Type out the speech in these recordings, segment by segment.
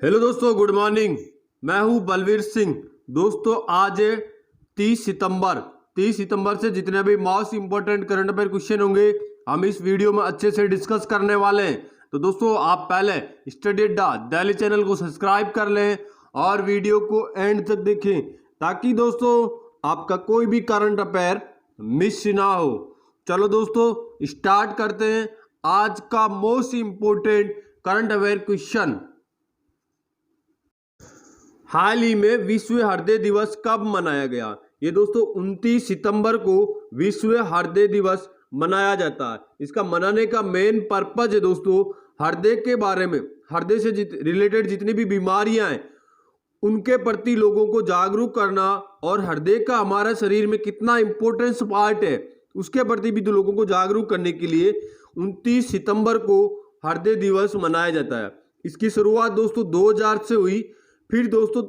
Hello दोस्तों, good morning. मैं हूं बलवीर सिंह। दोस्तों आज है 30 सितंबर। 30 सितंबर से जितने भी most important current affair question होंगे हम इस वीडियो में अच्छे से डिस्कस करने वाले हैं। तो दोस्तों आप पहले स्टडी अड्डा दिल्ली चैनल को सब्सक्राइब कर लें और वीडियो को एंड तक देखें ताकि दोस्तों आपका कोई भी करंट अफेयर मिस ना हो। चलो दोस्तों स्टार्ट करते हैं आज का most important current affair question. हाल ही में विश्व हृदय दिवस कब मनाया गया? ये दोस्तों 29 सितंबर को विश्व हृदय दिवस मनाया जाता है। इसका मनाने का मेन पर्पज है दोस्तों हृदय के बारे में, हृदय से रिलेटेड जितनी भी बीमारियां हैं उनके प्रति लोगों को जागरूक करना और हृदय का हमारा शरीर में कितना इंपॉर्टेंस पार्ट है उसके प्रति भी तो लोगों को जागरूक करने के लिए 29 सितंबर को हृदय दिवस मनाया जाता है। इसकी शुरुआत दोस्तों 2000 से हुई। फिर दोस्तों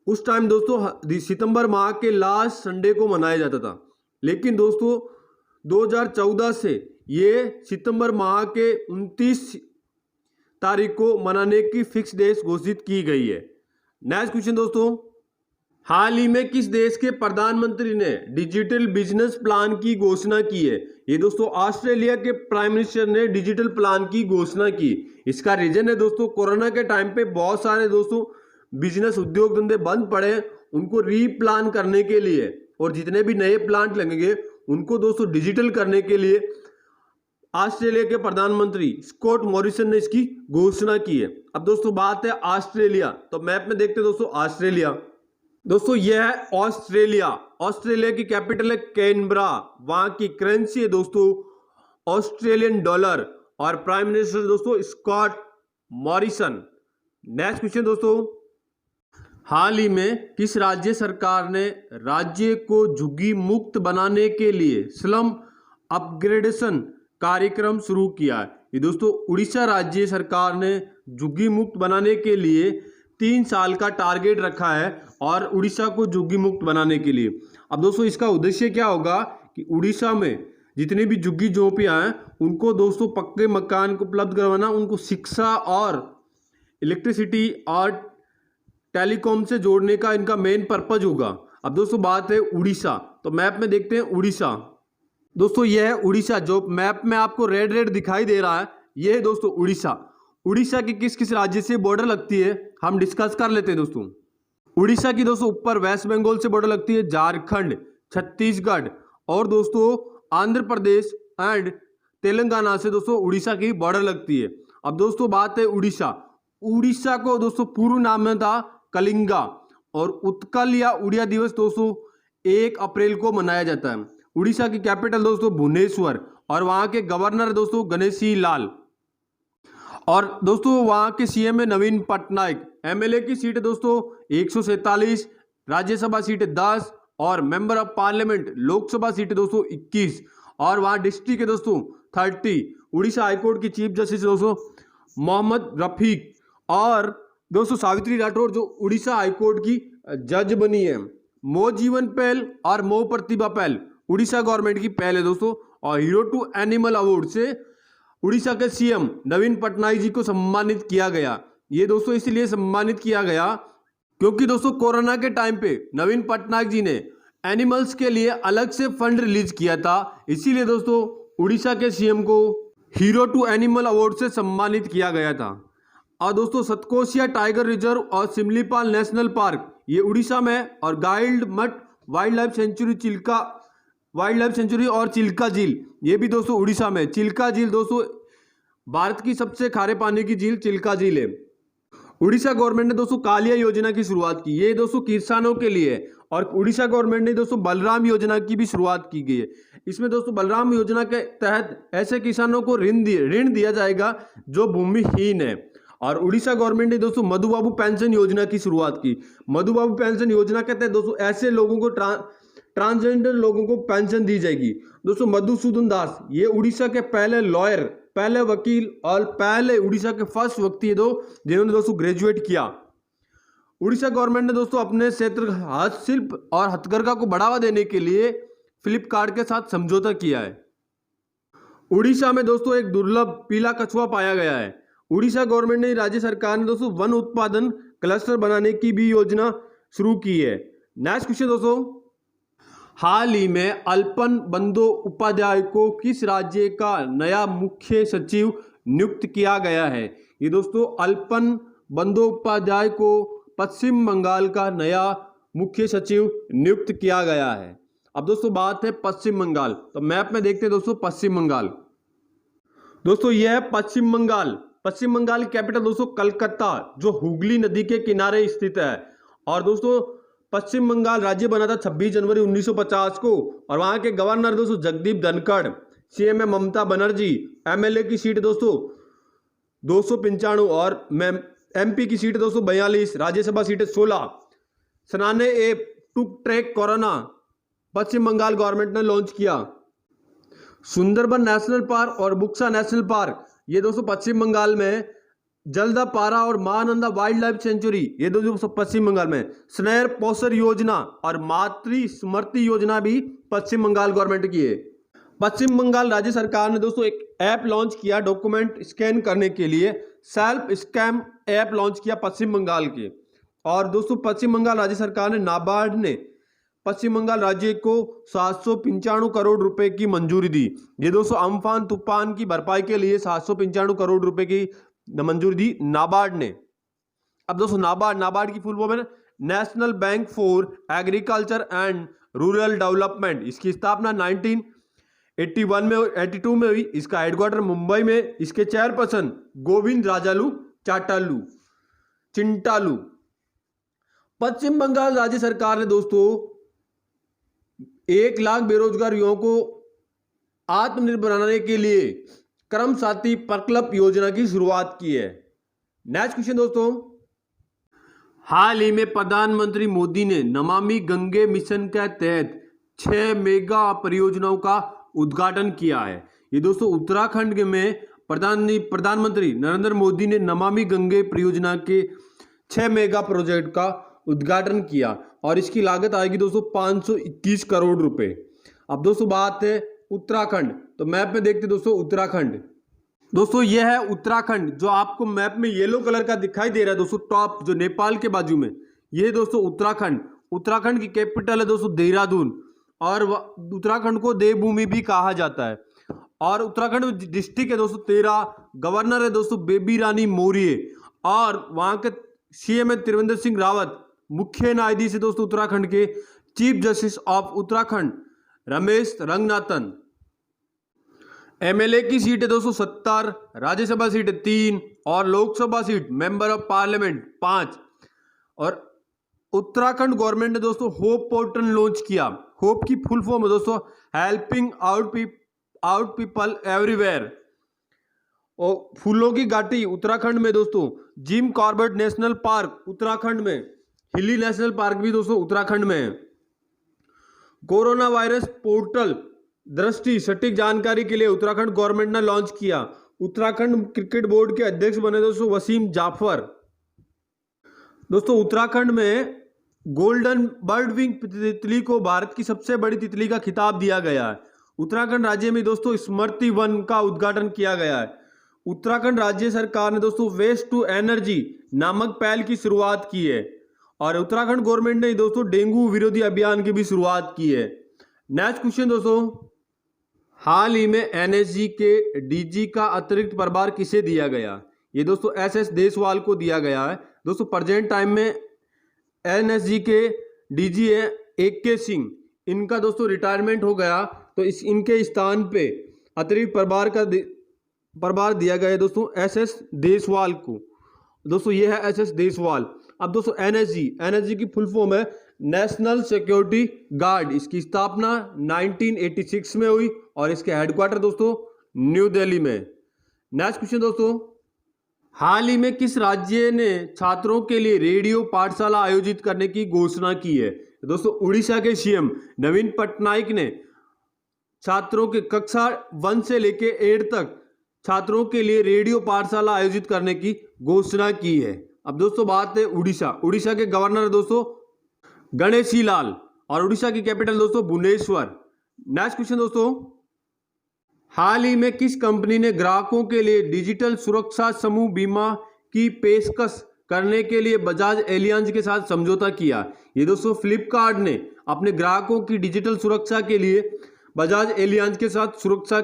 उस टाइम दोस्तों सितंबर माह के लास्ट संडे को मनाया जाता था, लेकिन दोस्तों 2014 से ये सितंबर माह के 29 तारीख को मनाने की फिक्स डेट घोषित की गई है। नेक्स्ट क्वेश्चन दोस्तों, हाल ही में किस देश के प्रधानमंत्री ने डिजिटल बिजनेस प्लान की घोषणा की है? ये दोस्तों ऑस्ट्रेलिया के प्राइम मिनिस्टर ने डिजिटल प्लान की घोषणा की। इसका रीजन है दोस्तों कोरोना के टाइम पे बहुत सारे दोस्तों बिजनेस उद्योग धंधे बंद पड़े, उनको रीप्लान करने के लिए और जितने भी नए प्लांट लगेंगे उनको दोस्तों डिजिटल करने के लिए ऑस्ट्रेलिया के प्रधानमंत्री स्कॉट मॉरिसन ने इसकी घोषणा की है। अब दोस्तों बात है ऑस्ट्रेलिया, तो मैप में देखते हैं दोस्तों ऑस्ट्रेलिया। दोस्तों यह है ऑस्ट्रेलिया। ऑस्ट्रेलिया की कैपिटल है कैनबरा। वहां की करेंसी है दोस्तों ऑस्ट्रेलियन डॉलर और प्राइम मिनिस्टर दोस्तों स्कॉट मॉरिसन। नेक्स्ट क्वेश्चन दोस्तों, हाल ही में किस राज्य सरकार ने राज्य को झुग्गी मुक्त बनाने के लिए स्लम अपग्रेडेशन कार्यक्रम शुरू किया है? ये दोस्तों उड़ीसा राज्य सरकार ने झुग्गी मुक्त बनाने के लिए 3 साल का टारगेट रखा है और उड़ीसा को झुग्गी मुक्त बनाने के लिए। अब दोस्तों इसका उद्देश्य क्या होगा कि उड़ीसा में जितनी भी झुग्गी झोंपड़ियां हैं उनको दोस्तों पक्के मकान को उपलब्ध करवाना, उनको शिक्षा और इलेक्ट्रिसिटी और टेलीकॉम से जोड़ने का इनका मेन पर्पज होगा। अब दोस्तों बात है उड़ीसा, तो मैप में देखते हैं उड़ीसा। दोस्तों यह है उड़ीसा, जो मैप में आपको रेड रेड दिखाई दे रहा है यह है दोस्तों उड़ीसा। उड़ीसा की किस किस राज्य से बॉर्डर लगती है हम डिस्कस कर लेते हैं दोस्तों। उड़ीसा की दोस्तों ऊपर वेस्ट बंगाल से बॉर्डर लगती है, झारखंड, छत्तीसगढ़ और दोस्तों आंध्र प्रदेश एंड तेलंगाना से दोस्तों उड़ीसा की बॉर्डर लगती है। अब दोस्तों बात है उड़ीसा। उड़ीसा को दोस्तों पूर्व नाम में था कलिंगा और उत्कल या उड़िया दिवस दोस्तों 1 अप्रैल को मनाया जाता है। उड़ीसा की कैपिटल दोस्तों भुवनेश्वर और वहां के गवर्नर दोस्तों गणेशी लाल और दोस्तों वहां के सीएम है नवीन पटनायक। एमएलए की सीट है दोस्तों 147, राज्यसभा सीट है 10 और member of parliament Lok Sabha seat है दोस्तों 21 और वहां डिस्ट्रिक्ट है दोस्तों 30। उड़ीसा हाईकोर्ट की चीफ जस्टिस दोस्तों मोहम्मद रफीक और दोस्तों सावित्री राठौर जो उड़ीसा हाईकोर्ट की जज बनी है। मो जीवन पहल और मो प्रतिभा पहल उड़ीसा गवर्नमेंट की पहल है दोस्तों और हीरो टू एनिमल अवार्ड से उड़ीसा के सीएम नवीन पटनायक जी को सम्मानित किया गया। ये दोस्तों इसलिए सम्मानित किया गया क्योंकि दोस्तों कोरोना के टाइम पे नवीन पटनायक जी ने एनिमल्स के लिए अलग से फंड रिलीज किया था, इसीलिए दोस्तों उड़ीसा के सीएम को हीरो टू एनिमल अवार्ड से सम्मानित किया गया था। और दोस्तों सतकोशिया टाइगर रिजर्व और सिमलीपाल नेशनल पार्क ये उड़ीसा में और Gahirmatha wildlife sanctuary Chilika wildlife sanctuary और चिल्का झील ये भी दोस्तों उड़ीसा में। चिल्का झील दोस्तों भारत की सबसे खारे पानी की झील चिल्का झील है। उड़ीसा गवर्नमेंट ने दोस्तों कालिया योजना की शुरुआत की, ये दोस्तों किसानों के लिए है और उड़ीसा गवर्नमेंट ने दोस्तों बलराम योजना की भी शुरुआत की गई है। इसमें दोस्तों बलराम योजना के तहत ऐसे किसानों को ऋण दिया जाएगा जो भूमिहीन है। और उड़ीसा गवर्नमेंट ने दोस्तों मधुबाबू पेंशन योजना की शुरुआत की। मधुबाबू पेंशन योजना के तहत दोस्तों ऐसे लोगों को ट्रांसजेंडर लोगों को पेंशन दी जाएगी। दोस्तों मधुसूदन दास ये उड़ीसा के पहले लॉयर, पहले वकील और पहले उड़ीसा के फर्स्ट व्यक्ति है जिन्होंने दोस्तों ग्रेजुएट किया। उड़ीसा गवर्नमेंट ने दोस्तों अपने क्षेत्र हस्तशिल्प और हथकरघा को बढ़ावा देने के लिए फ्लिपकार्ट के साथ समझौता किया है। उड़ीसा में दोस्तों एक दुर्लभ पीला कछुआ पाया गया है उड़ीसा गवर्नमेंट ने, राज्य सरकार ने दोस्तों वन उत्पादन क्लस्टर बनाने की भी योजना शुरू की है। नेक्स्ट क्वेश्चन दोस्तों, हाल ही में अल्पन बंदोपाध्याय को किस राज्य का नया मुख्य सचिव नियुक्त किया गया है? ये दोस्तों अल्पन बंदोपाध्याय को पश्चिम बंगाल का नया मुख्य सचिव नियुक्त किया गया है। अब दोस्तों बात है पश्चिम बंगाल, तो मैप में देखते हैं दोस्तों पश्चिम बंगाल। दोस्तों यह है पश्चिम बंगाल। पश्चिम बंगाल की कैपिटल दोस्तों कलकत्ता, जो हुगली नदी के किनारे स्थित है। और दोस्तों पश्चिम बंगाल राज्य बना था 26 जनवरी 1950 को, और वहां के गवर्नर दोस्तों जगदीप धनखड़, सीएम है ममता बनर्जी, एमएलए की सीट दोस्तों 295 और एमपी की सीट दोस्तों 42, राज्यसभा सीटें 16। सनाने A two track corona Paschim Bengal government ने लॉन्च किया। सुंदरबन नेशनल पार्क और बुक्सा नेशनल पार्क ये दोस्तों पश्चिम बंगाल में, जलदापारा और महानंदा वाइल्ड लाइफ सेंचुरी ये दोस्तों पश्चिम बंगाल में, स्नेर पोषण योजना और मातृ स्मृति योजना भी पश्चिम बंगाल गवर्नमेंट की है। पश्चिम बंगाल राज्य सरकार ने दोस्तों एक ऐप लॉन्च किया डॉक्यूमेंट स्कैन करने के लिए, सेल्फ स्कैम ऐप लॉन्च किया पश्चिम बंगाल के। और दोस्तों पश्चिम बंगाल राज्य सरकार ने, नाबार्ड ने पश्चिम बंगाल राज्य को 795 करोड़ रुपए की मंजूरी दी। ये दोस्तों अम्फान तूफान की भरपाई के लिए 795 करोड़ रुपए की मंजूरी दी नाबार्ड ने। अब दोस्तों नाबार्ड की फुल फॉर्म है national bank for agriculture and rural development. इसकी स्थापना 1981 में 82 में हुई। इसका हेडक्वार्टर मुंबई में। इसके चेयरपर्सन गोविंद राजालू चिंटालू। पश्चिम बंगाल राज्य सरकार ने दोस्तों 1 लाख बेरोजगार युवाओं को आत्मनिर्भर बनाने के लिए क्रम साथी प्रकल्प योजना की शुरुआत की है। नेक्स्ट क्वेश्चन दोस्तों, हाल ही में प्रधानमंत्री मोदी ने नमामि गंगे मिशन के तहत 6 मेगा परियोजनाओं का उद्घाटन किया है। ये दोस्तों उत्तराखंड में प्रधानमंत्री नरेंद्र मोदी ने नमामि गंगे परियोजना के 6 मेगा प्रोजेक्ट का उद्घाटन किया और इसकी लागत आएगी दोस्तों 521 करोड़ रुपए। अब दोस्तों बात है उत्तराखंड, तो मैप में देखते दोस्तों उत्तराखंड। दोस्तों यह है उत्तराखंड, जो आपको मैप में येलो कलर का दिखाई दे रहा है दोस्तों, टॉप जो नेपाल के बाजू में, ये दोस्तों उत्तराखंड। उत्तराखंड की कैपिटल है दोस्तों देहरादून, और उत्तराखंड को देवभूमि भी कहा जाता है। और उत्तराखंड डिस्ट्रिक्ट है दोस्तों 13, गवर्नर है दोस्तों बेबी रानी मौर्य, और वहां के सीएम है त्रिवेंद्र सिंह रावत। मुख्य न्यायाधीश है दोस्तों उत्तराखंड के chief justice of Uttarakhand Ramesh Ranganathan. MLA की सीट है दोस्तों 70, राज्यसभा सीट 3 और Lok Sabha seat member of parliament 5। और उत्तराखंड गवर्नमेंट ने दोस्तों होप पोर्टल लॉन्च किया। होप की फुल फॉर्म है दोस्तों हेल्पिंग आउट पीपल एवरीवेयर। और फूलों की घाटी उत्तराखंड में दोस्तों, Jim Corbett national park Uttarakhand में, हिली नेशनल पार्क भी दोस्तों उत्तराखंड में है। कोरोना वायरस पोर्टल दृष्टि सटीक जानकारी के लिए उत्तराखंड गवर्नमेंट ने लॉन्च किया। उत्तराखंड क्रिकेट बोर्ड के अध्यक्ष बने दोस्तों वसीम जाफर। दोस्तों उत्तराखंड में गोल्डन बर्ड विंग तितली को भारत की सबसे बड़ी तितली का खिताब दिया गया है। उत्तराखंड राज्य में दोस्तों स्मृति वन का उद्घाटन किया गया है। उत्तराखंड राज्य सरकार ने दोस्तों वेस्ट टू एनर्जी नामक पहल की शुरुआत की है। और उत्तराखंड गवर्नमेंट ने दोस्तों डेंगू विरोधी अभियान की भी शुरुआत की है। नेक्स्ट क्वेश्चन दोस्तों, हाल ही में एनएसजी के डीजी का अतिरिक्त प्रभार किसे दिया गया? ये दोस्तों एसएस देशवाल को दिया गया है। दोस्तों प्रेजेंट टाइम में एनएसजी के डीजी है AK सिंह, इनका दोस्तों रिटायरमेंट हो गया, तो इनके स्थान पे अतिरिक्त प्रभार दिया गया है दोस्तों एसएस देशवाल को। दोस्तों ये है एसएस देशवाल। अब दोस्तों एनएसजी की फुल फॉर्म है नेशनल सिक्योरिटी गार्ड। इसकी स्थापना 1986 में हुई और इसके हेडक्वार्टर दोस्तों न्यू दिल्ली में। नेक्स्ट क्वेश्चन दोस्तों, हाल ही में किस राज्य ने छात्रों के लिए रेडियो पाठशाला आयोजित करने की घोषणा की है? दोस्तों उड़ीसा के सीएम नवीन पटनायक ने छात्रों के कक्षा 1 से लेके 8 तक छात्रों के लिए रेडियो पाठशाला आयोजित करने की घोषणा की है। अब दोस्तों बात है उड़ीसा के गवर्नर दोस्तों गणेशी लाल और उड़ीसा की कैपिटल दोस्तों भुवनेश्वर। नेक्स्ट क्वेश्चन दोस्तों, हाल ही में किस कंपनी ने ग्राहकों के लिए डिजिटल सुरक्षा समूह बीमा की पेशकश करने के लिए बजाज एलियांज के साथ समझौता किया? ये दोस्तों फ्लिपकार्ट ने अपने ग्राहकों की डिजिटल सुरक्षा के लिए बजाज एलियांज के साथ सुरक्षा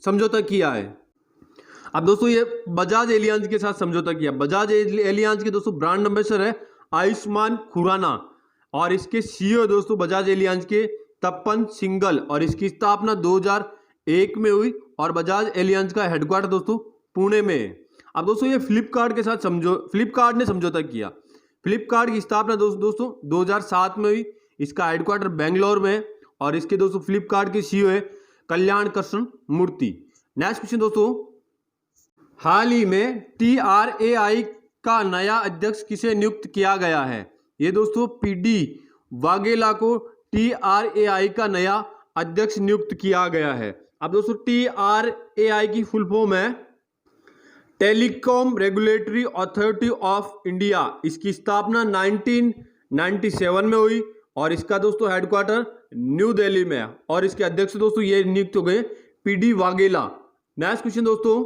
समझौता किया है। अब दोस्तों ये बजाज एलियांज के साथ समझौता किया। बजाज एलियांज के दोस्तों ब्रांड एम्बेसडर है आयुष्मान खुराना और इसके सीईओ दोस्तों बजाज एलियांज के तपन सिंगल और इसकी स्थापना 2001 में हुई और बजाज एलियांज का हेडक्वार्टर दोस्तों पुणे में है। अब दोस्तों ये फ्लिपकार्ट के साथ फ्लिपकार्ट ने समझौता किया। फ्लिपकार्ट की स्थापना दोस्तों 2007 में हुई। इसका हेडक्वार्टर बेंगलोर में है और इसके दोस्तों फ्लिपकार्ट के सीईओ है कल्याण कृष्ण मूर्ति। नेक्स्ट क्वेश्चन दोस्तों, हाल ही में TRAI का नया अध्यक्ष किसे नियुक्त किया गया है? ये दोस्तों PD वाघेला को TRAI का नया अध्यक्ष नियुक्त किया गया है। अब दोस्तों TRAI की फुल फॉर्म है telecom regulatory authority of India. इसकी स्थापना 1997 में हुई और इसका दोस्तों हेडक्वार्टर न्यू दिल्ली में है और इसके अध्यक्ष दोस्तों ये नियुक्त हो गए PD वाघेला। नेक्स्ट क्वेश्चन दोस्तों,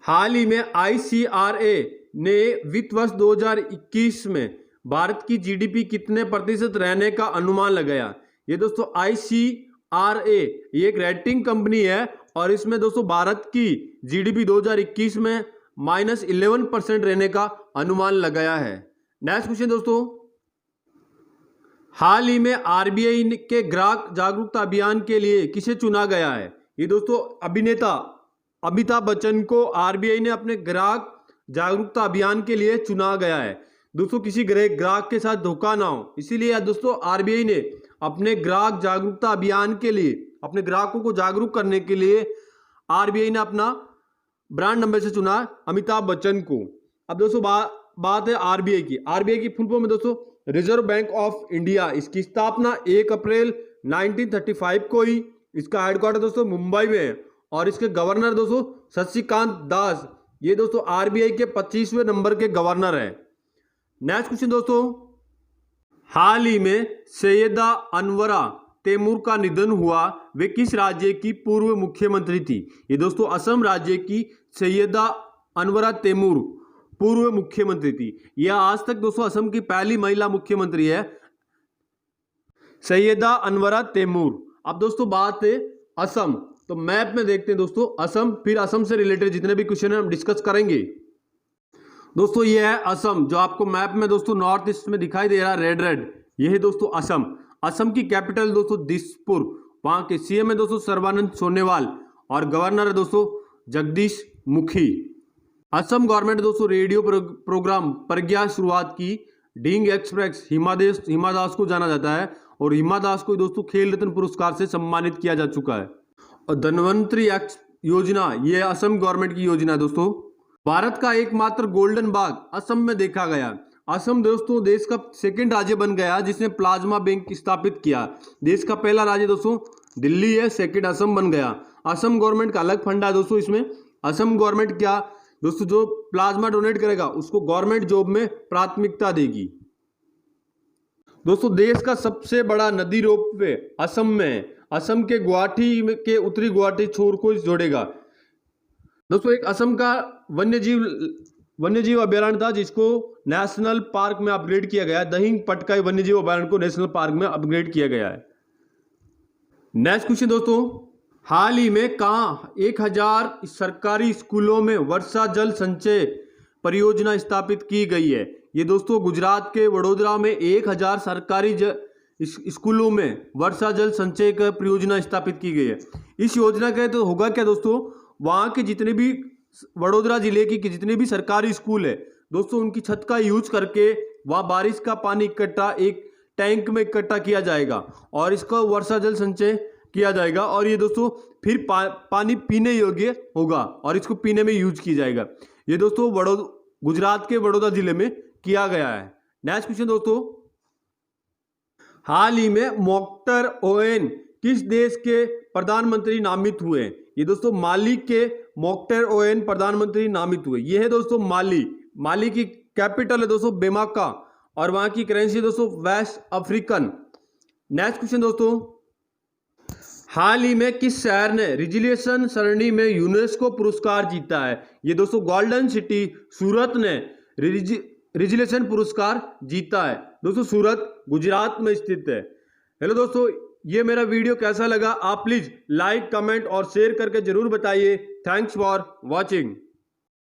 हाल ही में ICRA ने वित्त वर्ष 2021 में भारत की GDP कितने प्रतिशत रहने का अनुमान लगाया? ये दोस्तों ICRA ये एक रेटिंग कंपनी है और इसमें दोस्तों भारत की GDP 2021 में -11% रहने का अनुमान लगाया है। नेक्स्ट क्वेश्चन दोस्तों, हाल ही में RBI के ग्राहक जागरूकता अभियान के लिए किसे चुना गया है? ये दोस्तों अभिनेता अमिताभ बच्चन को RBI ने अपने ग्राहक जागरूकता अभियान के लिए चुना गया है। दोस्तों किसी ग्राहक के साथ धोखा ना हो, इसीलिए दोस्तों RBI ने अपने ग्राहक जागरूकता अभियान के लिए अपने ग्राहकों को जागरूक करने के लिए RBI ने अपना ब्रांड एम्बेसडर चुना अमिताभ बच्चन को। अब दोस्तों बात है RBI की। RBI की फुल फॉर्म में दोस्तों रिजर्व बैंक ऑफ इंडिया। इसकी स्थापना 1 अप्रैल 1935 को हुई। इसका हेडक्वार्टर दोस्तों मुंबई में है और इसके गवर्नर दोस्तों शशिकांत दास ये दोस्तों RBI के 25वें नंबर के गवर्नर है। नेक्स्ट क्वेश्चन दोस्तों, हाल ही में सैयदा अनवरा तैमूर का निधन हुआ। वे किस राज्य की पूर्व मुख्यमंत्री थी? ये दोस्तों असम राज्य की सैयदा अनवरा तैमूर पूर्व मुख्यमंत्री थी। यह आज तक दोस्तों असम की पहली महिला मुख्यमंत्री है सैयदा अनवरा तैमूर। अब दोस्तों बात है असम, तो मैप में देखते हैं दोस्तों असम, फिर असम से रिलेटेड जितने भी क्वेश्चन है हम डिस्कस करेंगे। दोस्तों ये है असम जो आपको मैप में दोस्तों नॉर्थ ईस्ट में दिखाई दे रहा है रेड। ये है दोस्तों असम। असम की कैपिटल दोस्तों दिसपुर। वहां के CM है दोस्तों सर्बानंद सोनोवाल और गवर्नर है दोस्तों जगदीश मुखी। असम गवर्नमेंट दोस्तों रेडियो प्रोग्राम प्रज्ञा शुरुआत की। डींग एक्सप्रेस हिमा दास को जाना जाता है और हिमा दास को दोस्तों खेल रत्न पुरस्कार से सम्मानित किया जा चुका है। और धनवंतरी योजना ये असम गवर्नमेंट की योजना है दोस्तों। भारत का एकमात्र गोल्डन बाग असम में देखा गया। असम दोस्तों देश का सेकंड राज्य बन गया जिसने प्लाज्मा बैंक स्थापित किया। देश का पहला राज्य दोस्तों दिल्ली है, सेकंड असम बन गया। असम गवर्नमेंट का अलग फंड है दोस्तों। इसमें असम गवर्नमेंट क्या दोस्तों जो प्लाज्मा डोनेट करेगा उसको गवर्नमेंट जॉब में प्राथमिकता देगी। दोस्तों देश का सबसे बड़ा नदी रोपवे असम में है। असम के गुवाहाटी के उत्तरी गुवाहाटी छोर को जोड़ेगा। दोस्तों एक असम का वन्यजीव अभ्यारण्य था जिसको नेशनल पार्क में अपग्रेड किया गया है। दहिंग पटकाई वन्यजीव अभ्यारण्य को नेशनल पार्क में अपग्रेड किया गया है। नेक्स्ट क्वेश्चन दोस्तों, हाल ही में कहाँ 1000 सरकारी स्कूलों में वर्षा जल संचय परियोजना स्थापित की गई है? ये दोस्तों गुजरात के वडोदरा में 1000 सरकारी स्कूलों में वर्षा जल संचय का परियोजना स्थापित की गई है। इस योजना के तो होगा क्या दोस्तों, वहाँ के जितने भी वडोदरा जिले की जितने भी सरकारी स्कूल है दोस्तों उनकी छत का यूज करके वहाँ बारिश का पानी इकट्ठा एक टैंक में इकट्ठा किया जाएगा और इसका वर्षा जल संचय किया जाएगा और ये दोस्तों फिर पानी पीने योग्य होगा और इसको पीने में यूज किया जाएगा। ये दोस्तों गुजरात के वडोदरा जिले में किया गया है। नेक्स्ट क्वेश्चन दोस्तों, हाल ही में मोक्टर ओएन किस देश के प्रधानमंत्री नामित हुए? ये दोस्तों माली के मोक्टर ओएन प्रधानमंत्री नामित हुए। ये है दोस्तों माली की कैपिटल है दोस्तों बेमाका और वहां की करेंसी दोस्तों वेस्ट अफ्रीकन। नेक्स्ट क्वेश्चन दोस्तों, हाल ही में किस शहर ने रिजिलेशन सरणी में यूनेस्को पुरस्कार जीता है? ये दोस्तों गोल्डन सिटी सूरत ने रिजिलेशन पुरस्कार जीता है। दोस्तों सूरत गुजरात में स्थित है। हेलो दोस्तों, ये मेरा वीडियो कैसा लगा आप प्लीज लाइक, कमेंट और शेयर करके जरूर बताइए। Thanks for watching.